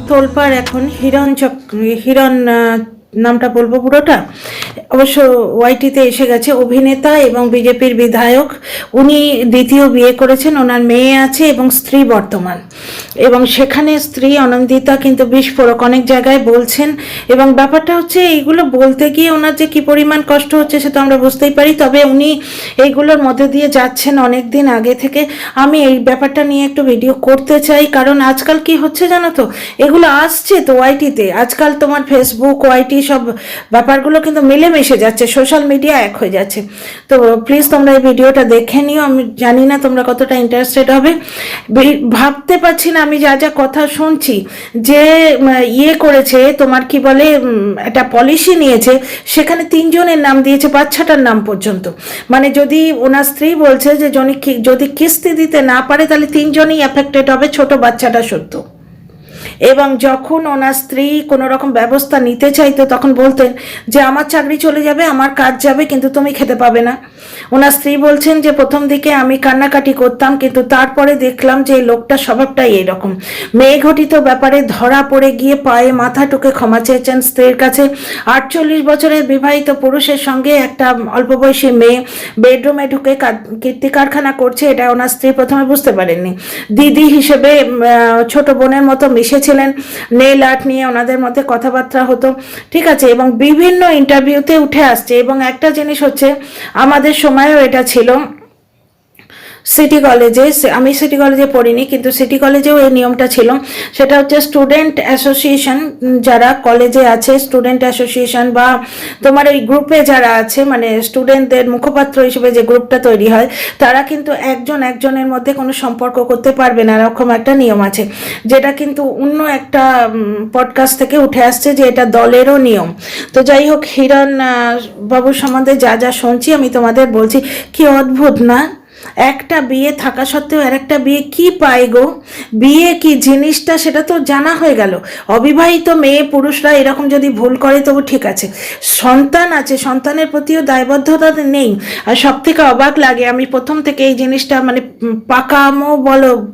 তোলপাড় এখন হিরণ নামটা বলবো পুরোটা, অবশ্য ওয়াইটিতে এসে গেছে। অভিনেতা এবং বিজেপির বিধায়ক, উনি দ্বিতীয় বিয়ে করেছেন, ওনার মেয়ে আছে এবং স্ত্রী বর্তমান, এবং সেখানে স্ত্রী অনন্দিতা কিন্তু বিস্ফোরক অনেক জায়গায় বলছেন। এবং ব্যাপারটা হচ্ছে এইগুলো বলতে গিয়ে ওনার যে কী পরিমাণ কষ্ট হচ্ছে সেটা আমরা বুঝতেই পারি। তবে উনি এইগুলোর মধ্যে দিয়ে যাচ্ছেন অনেক দিন আগে থেকে। আমি এই ব্যাপারটা নিয়ে একটু ভিডিও করতে চাই, কারণ আজকাল কি হচ্ছে জানো তো, এগুলো আসছে তো ওয়াইটিতে, আজকাল তোমার ফেসবুক ওয়াইটি সব ব্যাপারগুলো কিন্তু মিলেমিশে যাচ্ছে, সোশ্যাল মিডিয়া এক হয়ে যাচ্ছে। তো প্লিজ তোমরা এই ভিডিওটা দেখে নিও। আমি জানি না তোমরা কতটা ইন্টারেস্টেড হবে। ভাবতে পারছি না, আমি যা যা কথা শুনছি যে ইয়ে করেছে, তোমার কি বলে, একটা পলিসি নিয়েছে, সেখানে 3 জনের নাম দিয়েছে, বাচ্চাটার নাম পর্যন্ত। মানে যদি ওনার স্ত্রী বলছে যে যদি কিস্তি দিতে না পারে তাহলে 3 জনই এফেক্টেড হবে, ছোট বাচ্চাটা সত্য। এবং যখন ওনার স্ত্রী কোনো রকম ব্যবস্থা নিতে চাইতো তখন বলতেন যে আমার চাকরি চলে যাবে, আমার কাজ যাবে, কিন্তু তুমি খেতে পাবে না। ওনার স্ত্রী বলছেন যে প্রথম দিকে আমি কান্নাকাটি করতাম, কিন্তু তারপরে দেখলাম যে এই লোকটা স্বভাবটাই এইরকম। মেয়ে ঘটিত ব্যাপারে ধরা পড়ে গিয়ে পায়ে মাথা টুকে ক্ষমা চেয়েছেন স্ত্রীর কাছে। 48 বছরের বিবাহিত পুরুষের সঙ্গে একটা অল্প বয়সী মেয়ে বেডরুমে ঢুকে কীর্তি কারখানা করছে, এটা ওনার স্ত্রী প্রথমে বুঝতে পারেননি। দিদি হিসেবে ছোট বোনের মতো মিশেছিলেন, নেল আর্ট নিয়ে ওনাদের মধ্যে কথাবার্তা হতো, ঠিক আছে, এবং বিভিন্ন ইন্টারভিউতে উঠে আসছে। এবং একটা জিনিস হচ্ছে, আমাদের সময়ও এটা ছিল সিটি কলেজে, আমি সিটি কলেজে পড়িনি কিন্তু সিটি কলেজেও এই নিয়মটা ছিল। সেটা হচ্ছে স্টুডেন্ট অ্যাসোসিয়েশন, যারা কলেজে আছে স্টুডেন্ট অ্যাসোসিয়েশন বা তোমার ওই গ্রুপে যারা আছে, মানে স্টুডেন্টদের মুখপাত্র হিসেবে যে গ্রুপটা তৈরি হয়, তারা কিন্তু একজনের মধ্যে কোনো সম্পর্ক করতে পারবে না, এরকম একটা নিয়ম আছে, যেটা কিন্তু অন্য একটা পডকাস্ট থেকে উঠে আসছে যে এটা দলেরও নিয়ম। তো যাই হোক, হিরণ বাবুর সম্বন্ধে যা যা শুনছি আমি তোমাদের বলছি। কি অদ্ভুত না, একটা বিয়ে থাকা সত্ত্বেও আর একটা বিয়ে কি পায় গো, বিয়ে কি জিনিসটা সেটা তো জানা হয়ে গেল। অবিবাহিত মেয়ে পুরুষরা এরকম যদি ভুল করে তবু ঠিক আছে, সন্তান আছে, সন্তানের প্রতিও দায়বদ্ধতা নেই। আর সব থেকে অবাক লাগে, আমি প্রথম থেকে এই জিনিসটা মানে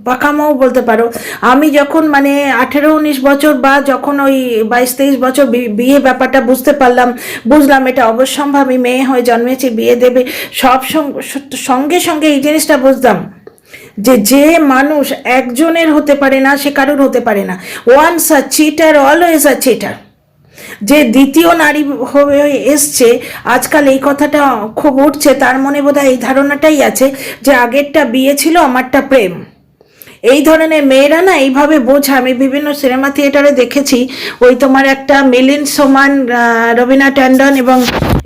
পাকামো বলতে পারো, আমি যখন মানে 18-19 বছর বা যখন ওই 22-23 বছর বিয়ে ব্যাপারটা বুঝলাম এটা অবশ্যম্ভাবী, মেয়ে হয়ে জন্মেছে, বিয়ে দেবে, সব সঙ্গে সঙ্গে এই জিনিসটা বুঝতাম যে মানুষ একজনের হতে পারে না, সে কারোর হতে পারে না। Once a cheater always a cheater. যে দ্বিতীয় নারী হয়ে এসছে আজকাল, এই কথাটা খুব উঠছে, তার মনে বোধহয় এই ধারণাটাই আছে যে আগেরটা বিয়ে ছিল, আমারটা প্রেম। এই ধরনের মেয়েরা না এইভাবে বোঝা, আমি বিভিন্ন সিনেমা থিয়েটারে দেখেছি। ওই তোমার একটা মিলিন্দ সোমান, রবিনা ট্যান্ডন এবং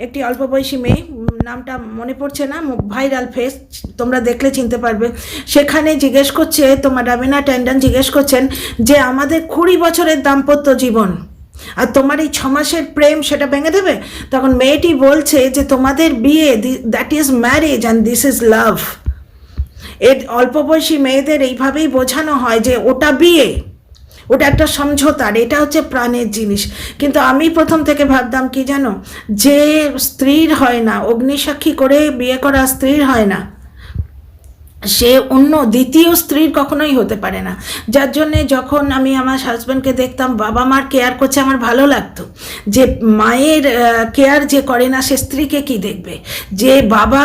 একটি অল্প বয়সী মেয়ে, নামটা মনে পড়ছে না, ভাইরাল ফেস, তোমরা দেখলে চিনতে পারবে। সেখানে জিজ্ঞেস করছে, তোমার রবিনা ট্যান্ডন জিজ্ঞেস করছেন যে আমাদের 20 বছরের দাম্পত্য জীবন আর তোমার এই 6 মাসের প্রেম, সেটা ভেঙে দেবে? তখন মেয়েটি বলছে যে তোমাদের বিয়ে, that is marriage and this is love. এর অল্প বয়সী মেয়েদের এইভাবেই বোঝানো হয় যে ওটা বিয়ে, ওটা একটা সমঝোতার, এটা হচ্ছে প্রাণের জিনিস। কিন্তু আমি প্রথম থেকে ভাবতাম কি জানো, যে স্ত্রীর হয় না, অগ্নিসাক্ষী করে বিয়ে করা স্ত্রীর হয় না, সে অন্য দ্বিতীয় স্ত্রীর কখনোই হতে পারে না। যার জন্যে যখন আমি আমার হাজব্যান্ডকে দেখতাম বাবা মার কেয়ার করছে, আমার ভালো লাগতো যে মায়ের কেয়ার যে করে না সে স্ত্রীকে কি দেখবে। যে বাবা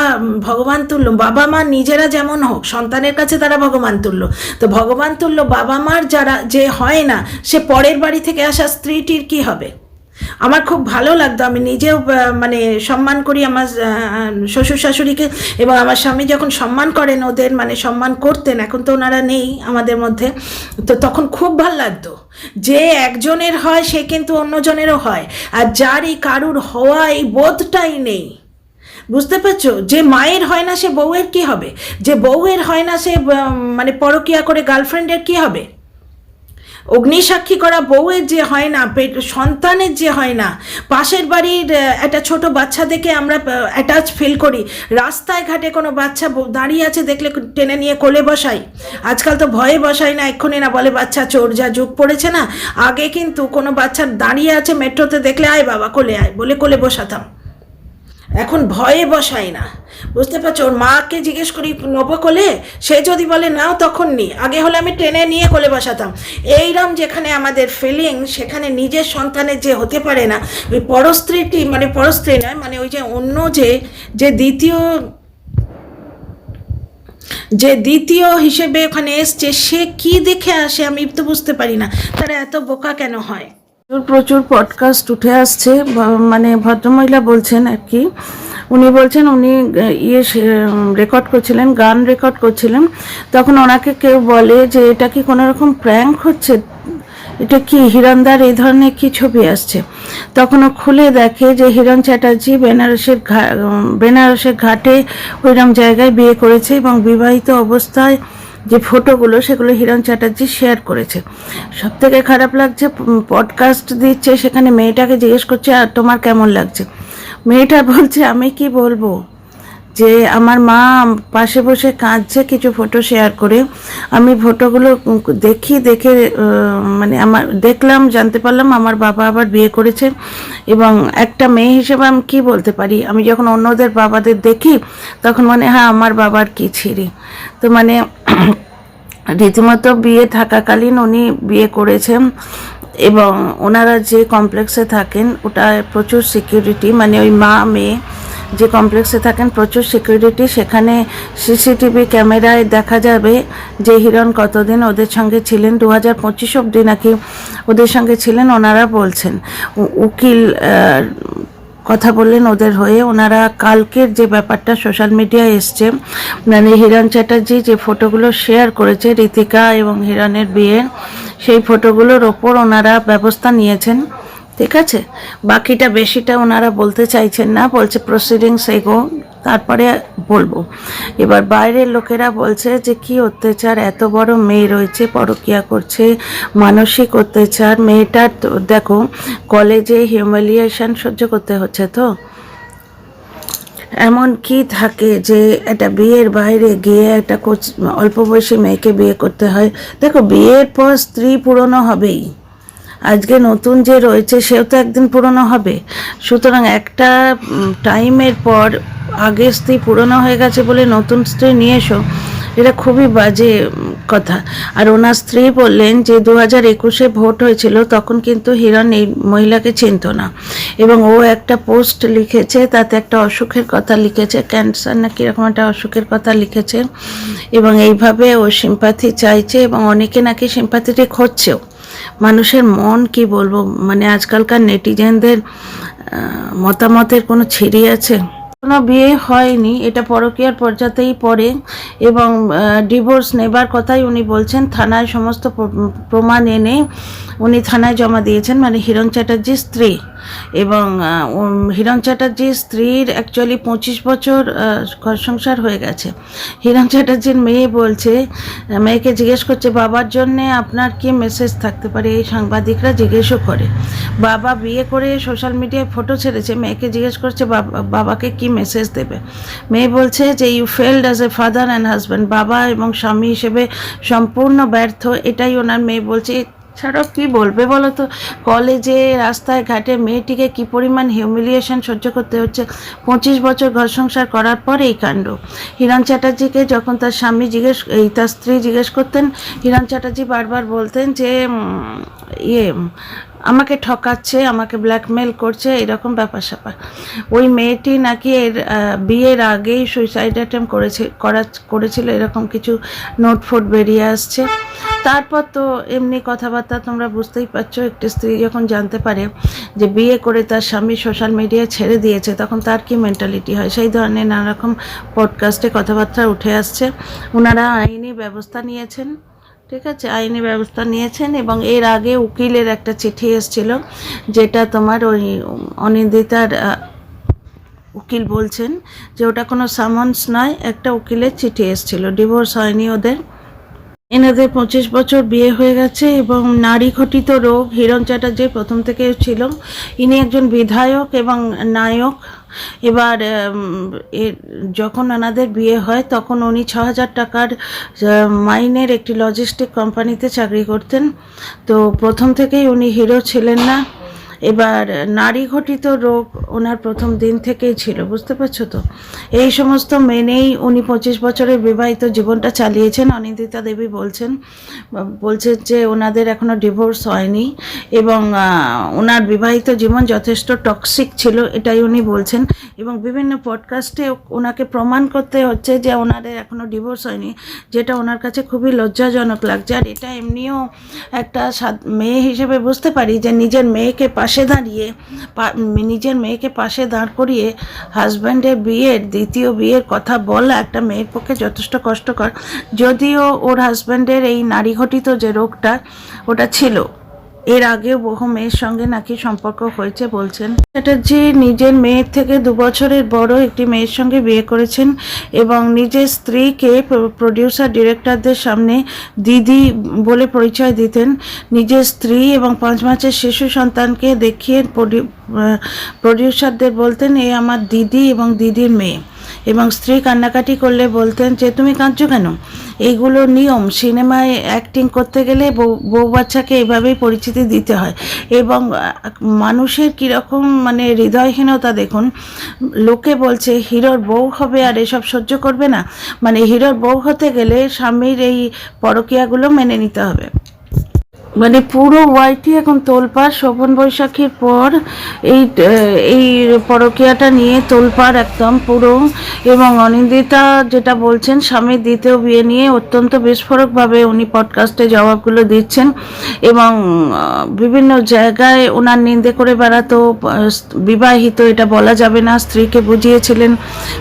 ভগবান তুল্য, বাবা মা নিজেরা যেমন হোক সন্তানের কাছে তারা ভগবান তুল্য, তো ভগবান তুল্য বাবা মার যারা যে হয় না, সে পরের বাড়ি থেকে আসা স্ত্রীটির কি হবে। আমার খুব ভালো লাগতো, আমি নিজেও মানে সম্মান করি আমার শ্বশুর শাশুড়িকে, এবং আমার স্বামী যখন সম্মান করেন ওদের, মানে সম্মান করতেন, এখন তো ওনারা নেই আমাদের মধ্যে, তো তখন খুব ভালো লাগতো যে একজনের হয় সে কিন্তু অন্যজনেরও হয়। আর যার এই কারুর হওয়া এই বোধটাই নেই, বুঝতে পারছো, যে মায়ের হয় না সে বউয়ের কি হবে, যে বউয়ের হয় না সে মানে পরকিয়া করে গার্লফ্রেন্ডের কি হবে, অগ্নিসাক্ষী করা বউয়ের যে হয় না, সন্তানের যে হয় না, পাশের বাড়ির একটা ছোট বাচ্চা দেখে আমরা অ্যাটাচ ফিল করি, রাস্তায় ঘাটে কোনো বাচ্চা দাঁড়িয়ে আছে দেখলে টেনে নিয়ে কোলে বসাই। আজকাল তো ভয়ে বসাই না, এক্ষুনি না বলে বাচ্চা চোর, যা যুগ পড়েছে না। আগে কিন্তু কোনো বাচ্চা দাঁড়িয়ে আছে মেট্রোতে দেখলে আয় বাবা কোলে আয় বলে কোলে বসাতাম। এখন ভয়ে বসায় না, বুঝতে পারছো? ওর মাকে জিজ্ঞেস করি নেবো কোলে, সে যদি বলে নাও তখন নি, আগে হলে আমি টেনে নিয়ে কোলে বসাতাম। এইরকম যেখানে আমাদের ফিলিং, সেখানে নিজের সন্তানের যে হতে পারে না, ওই পরস্ত্রীটি মানে পরস্ত্রী নয়, মানে ওই যে অন্য যে দ্বিতীয় হিসেবে ওখানে এসছে, সে কি দেখে আসে আমি তো বুঝতে পারি না, তারা এত বোকা কেন হয়। প্রচুর পডকাস্ট উঠে আসছে, মানে ভদ্রমহিলা বলছেন আর কি, উনি বলছেন উনি রেকর্ড করছিলেন, গান রেকর্ড করছিলেন, তখন ওনাকে কেউ বলে যে এটা কি কোনো রকম প্র্যাঙ্ক হচ্ছে, এটা কি হিরণদার এই ধরনের কি ছবি আসছে। তখন ও খুলে দেখে যে হিরণ চ্যাটার্জি বেনারসের ঘাটে ওইরকম জায়গায় বিয়ে করেছে এবং বিবাহিত অবস্থায় যে ফটোগুলো সেগুলো হিরণ চ্যাটার্জি শেয়ার করেছে। সব থেকে খারাপ লাগছে, পডকাস্ট দিচ্ছে, সেখানে মেয়েটাকে জিজ্ঞেস করছে আর তোমার কেমন লাগছে। মেয়েটা বলছে আমি কি বলবো, যে আমার মা পাশে বসে কাঁদছে কিছু ফটো শেয়ার করে, আমি ফটোগুলো দেখে মানে আমার দেখলাম, জানতে পারলাম আমার বাবা আবার বিয়ে করেছে, এবং একটা মেয়ে হিসেবে আমি কী বলতে পারি, আমি যখন অন্যদের বাবাদের দেখি তখন মানে হ্যাঁ আমার বাবার কী ছিঁড়ি। তো মানে রীতিমতো বিয়ে থাকাকালীন উনি বিয়ে করেছেন, এবং ওনারা যে কমপ্লেক্সে থাকেন ওটা প্রচুর সিকিউরিটি, মানে ওই মা মেয়ে যে কমপ্লেক্সে থাকেন প্রচুর সিকিউরিটি, সেখানে সিসিটিভি ক্যামেরায় দেখা যাবে যে হিরণ কতদিন ওদের সঙ্গে ছিলেন, 2025 অবধি নাকি ওদের সঙ্গে ছিলেন। ওনারা বলছেন, উকিল কথা বললেন ওদের হয়ে, ওনারা কালকের যে ব্যাপারটা সোশ্যাল মিডিয়ায় এসছে, মানে হিরণ চ্যাটার্জি যে ফটোগুলো শেয়ার করেছে ঋতিকা এবং হিরণের বিয়ের, সেই ফটোগুলোর ওপর ওনারা ব্যবস্থা নিয়েছেন, ঠিক আছে? বাকিটা বেশিটা ওনারা বলতে চাইছেন না, বলছে প্রসিডিংস এগো তারপরে বলবো। এবার বাইরের লোকেরা বলছে যে কি অত্যাচার, এত বড় মেয়ে রয়েছে, পরকিয়া করছে, মানসিক অত্যাচার। মেয়েটার দেখো কলেজে হিউমিলিয়েশন সহ্য করতে হচ্ছে, তো এমন কি থাকে যে একটা বিয়ের বাইরে গিয়ে একটা অল্প বয়সী মেয়েকে বিয়ে করতে হয়। দেখো বিয়ের পর স্ত্রী পুরনো হবেই, আজকে নতুন যে রয়েছে সেও তো একদিন পুরনো হবে, সুতরাং একটা টাইমের পর আগের স্ত্রী পুরনো হয়ে গেছে বলে নতুন স্ত্রী নিয়ে এসো, এটা খুবই বাজে কথা। আর ওনার স্ত্রী বললেন যে 2021-এ ভোট হয়েছিল, তখন কিন্তু হিরণ এই মহিলাকে চিনত না, এবং ও একটা পোস্ট লিখেছে, তাতে একটা অসুখের কথা লিখেছে, ক্যান্সার না কীরকম একটা অসুখের কথা লিখেছে, এবং এইভাবে ও সিম্প্যাথি চাইছে, এবং অনেকে নাকি সিম্প্যাথিটি খুঁজছেও। মানুষের মন কি বলবো, মানে আজকালকার নেটিজেনদের মতামতের কোনো ছিঁড়ি আছে। কোনো বিয়ে হয়নি, এটা পরকীয়ার পর্যাতেই পড়ে, এবং ডিভোর্স নেবার কথাই উনি বলছেন। থানায় সমস্ত প্রমাণ এনে উনি থানায় জমা দিয়েছেন, মানে হিরণ চ্যাটার্জির স্ত্রী, এবং হিরণ চ্যাটার্জির স্ত্রীর অ্যাকচুয়ালি 25 বছর ঘর সংসার হয়ে গেছে। হিরণ চ্যাটার্জির মেয়ে বলছে, মেয়েকে জিজ্ঞেস করছে বাবার জন্যে আপনার কি মেসেজ থাকতে পারে, এই সাংবাদিকরা জিজ্ঞেসও করে। বাবা বিয়ে করে সোশ্যাল মিডিয়ায় ফটো ছেড়েছে, মেয়েকে জিজ্ঞেস করছে বাবাকে কি মেসেজ দেবে। মেয়ে বলছে যে you failed as a father and husband, বাবা এবং স্বামী হিসেবে সম্পূর্ণ ব্যর্থ, এটাই ওনার মেয়ে বলছে। ছাড়াও কী বলবে বলো তো, কলেজে রাস্তায় ঘাটে মেয়েটিকে কি পরিমাণ হিউমিলিয়েশন সহ্য করতে হচ্ছে, 25 বছর ঘর সংসার করার পর এই কাণ্ড। হিরণ চ্যাটার্জিকে যখন তার তার স্ত্রী জিজ্ঞেস করতেন, হিরণ চ্যাটার্জি বারবার বলতেন যে আমাকে ঠকাচ্ছে, আমাকে ব্ল্যাকমেল করছে, এরকম ব্যাপার স্যাপার। ওই মেয়েটি নাকি এর বিয়ের আগেই সুইসাইড অ্যাটেম্প করেছিল, এরকম কিছু নোট ফোট বেরিয়ে আসছে। তারপর তো এমনি কথাবার্তা তোমরা বুঝতেই পারছো, একটি স্ত্রী যখন জানতে পারে যে বিয়ে করে তার স্বামী সোশ্যাল মিডিয়ায় ছেড়ে দিয়েছে, তখন তার কি মেন্টালিটি হয়, সেই ধরনের নানা রকম পডকাস্টে কথাবার্তা উঠে আসছে। ওনারা আইনি ব্যবস্থা নিয়েছেন, ঠিক আছে, আইনি ব্যবস্থা নিয়েছেন, এবং এর আগে উকিলের একটা চিঠি এসেছিল, যেটা তোমার ওই অনিন্দিতার উকিল বলছেন যে ওটা কোনো সামন্স নয়, একটা উকিলের চিঠি এসেছিল, ডিভোর্স হয়নি ওদের। এনাদের 25 বছর বিয়ে হয়ে গেছে, এবং নারী ঘটিত রোগ হিরণ চ্যাটার্জি প্রথম থেকে ছিল। ইনি একজন বিধায়ক এবং নায়ক। এবার যখন ওনাদের বিয়ে হয় তখন উনি 6,000 টাকার মাইনের একটি লজিস্টিক কোম্পানিতে চাকরি করতেন। তো প্রথম থেকেই উনি হিরো ছিলেন না, এবার নারী ঘটিত রোগ ওনার প্রথম দিন থেকেই ছিল, বুঝতে পারছো তো। এই সমস্ত মেনেই উনি 25 বছরের বিবাহিত জীবনটা চালিয়েছেন। অনিন্দিতা দেবী বলছেন যে ওনাদের এখনো ডিভোর্স হয়নি এবং ওনার বিবাহিত জীবন যথেষ্ট টক্সিক ছিল, এটাই উনি বলছেন। এবং বিভিন্ন পডকাস্টে ওনাকে প্রমাণ করতে হচ্ছে যে ওনাদের এখনো ডিভোর্স হয়নি, যেটা ওনার কাছে খুবই লজ্জাজনক লাগছে। আর এটা এমনিও একটা মেয়ে হিসেবে বুঝতে পারি যে নিজের মেয়েকে পাশে দাঁড় করিয়ে হাজব্যান্ডের দ্বিতীয় বিয়ের কথা বলা একটা মেয়ের পক্ষে যথেষ্ট কষ্টকর। যদিও ওর হাজব্যান্ডের এই নারী ঘটিত যে রোগটা ওটা ছিল, এর আগে বহু মেয়ের সঙ্গে নাকি সম্পর্ক হয়েছে বলছেন। চ্যাটার্জি নিজের মেয়ের থেকে 2 বছরের বড় একটি মেয়ের সঙ্গে বিয়ে করেছেন এবং নিজের স্ত্রীকে প্রডিউসার ডিরেক্টরদের সামনে দিদি বলে পরিচয় দিতেন। নিজের স্ত্রী এবং 5 মাসের শিশু সন্তানকে দেখিয়ে প্রডিউসারদের বলতেন, এ আমার দিদি এবং দিদির মেয়ে। এবং স্ত্রী কান্নাকাটি করলে বলতেন যে তুমি কাঁদছো কেন। এইগুলো নিয়ম, সিনেমায় অ্যাক্টিং করতে গেলে বউ বাচ্চাকে এভাবেই পরিচিতি দিতে হয়। এবং মানুষের কীরকম মানে হৃদয়হীনতা দেখুন, লোকে বলছে হিরোর বউ হবে আর এসব সহ্য করবে না, মানে হিরোর বউ হতে গেলে স্বামীর এই পরকীয়াগুলো মেনে নিতে হবে। মানে পুরো ওয়াইটি এখন তোলপাড়। শোভন বৈশাখীর পর এই পরকীয়াটা নিয়ে তোলপাড় একদম পুরো। এবং অনিন্দিতা যেটা বলছেন, স্বামীর দ্বিতীয় বিয়ে নিয়ে অত্যন্ত বিস্ফোরকভাবে উনি পডকাস্টে জবাবগুলো দিচ্ছেন এবং বিভিন্ন জায়গায় ওনার নিন্দে করে বেড়াতো। বিবাহিত এটা বলা যাবে না, স্ত্রীকে বুঝিয়েছিলেন,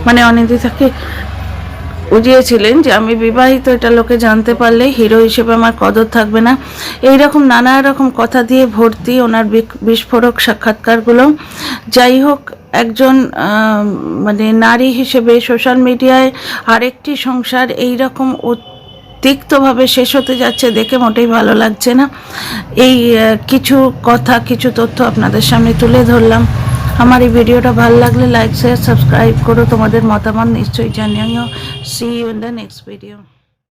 মানে অনিন্দিতাকে বুঝিয়েছিলেন যে আমি বিবাহিত, এটা লোকে জানতে পারলে হিরো হিসেবে আমার কদর থাকবে না। এইরকম নানা রকম কথা দিয়ে ভর্তি ওনার বিস্ফোরক সাক্ষাৎকারগুলো। যাই হোক, একজন মানে নারী হিসেবে সোশ্যাল মিডিয়ায় আরেকটি সংসার এইরকম তিক্তভাবে শেষ হতে যাচ্ছে দেখে মোটেই ভালো লাগছে না। এই কিছু তথ্য আপনাদের সামনে তুলে ধরলাম। আমার এই ভিডিওটা ভালো লাগলে লাইক শেয়ার সাবস্ক্রাইব করো, তোমাদের মতামত নিশ্চয়ই জানিও। See you in the next video.